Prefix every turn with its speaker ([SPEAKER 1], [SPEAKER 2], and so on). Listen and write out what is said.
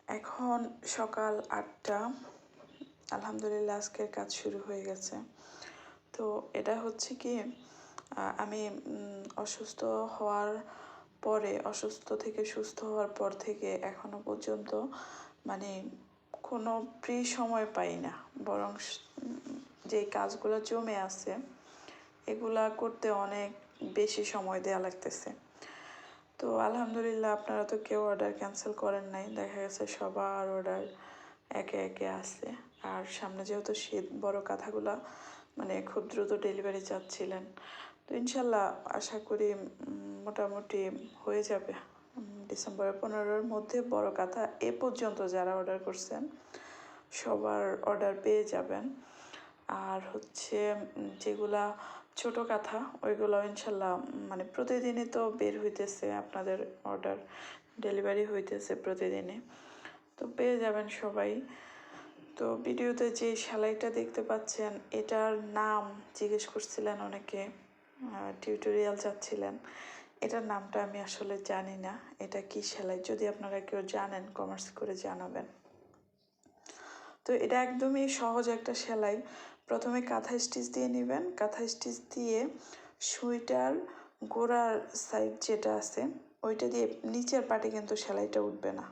[SPEAKER 1] এখন সকাল 8টা। আলহামদুলিল্লাহ আজকের কাজ শুরু হয়ে গেছে। তো এটা হচ্ছে কি, আমি অসুস্থ হওয়ার পরে, অসুস্থ থেকে সুস্থ হওয়ার পর থেকে এখনো পর্যন্ত মানে কোনো ফ্রি সময় পাই না, বরং যে কাজগুলো জমে আছে এগুলা করতে অনেক বেশি সময় দেওয়া লাগতেছে। তো আলহামদুলিল্লাহ আপনারা তো কেউ অর্ডার ক্যান্সেল করেন নাই, দেখা গেছে সবার অর্ডার একে একে আসছে। আর সামনে যেহেতু শীত, বড় কাঁথাগুলা মানে খুব দ্রুত ডেলিভারি চাচ্ছিলেন। তো ইনশাল্লাহ আশা করি মোটামুটি হয়ে যাবে ডিসেম্বরের 15-র মধ্যে। বড় কাঁথা এ পর্যন্ত যারা অর্ডার করছেন সবার অর্ডার পেয়ে যাবেন। আর হচ্ছে যেগুলা ছোট কাঁথা ওইগুলো ইনশাল্লাহ মানে প্রতিদিনই তো বের হইতেছে, আপনাদের অর্ডার ডেলিভারি হইতেছে প্রতিদিনই, তো পেয়ে যাবেন সবাই। তো ভিডিওতে যে সেলাইটা দেখতে পাচ্ছেন এটার নাম জিজ্ঞেস করছিলেন অনেকে, টিউটোরিয়াল চাচ্ছিলেন। এটার নামটা আমি আসলে জানি না এটা কি সেলাই, যদি আপনারা কেউ জানেন কমেন্টস করে জানাবেন। তো এটা একদমই সহজ একটা সেলাই। প্রথমে কাঁথা স্টিচ দিয়ে নেবেন, কাঁথা স্টিচ দিয়ে সুইটার গোড়ার সাইড যেটা আছে ওইটা দিয়ে নিচের পাটে কিন্তু সেলাইটা উঠবে না,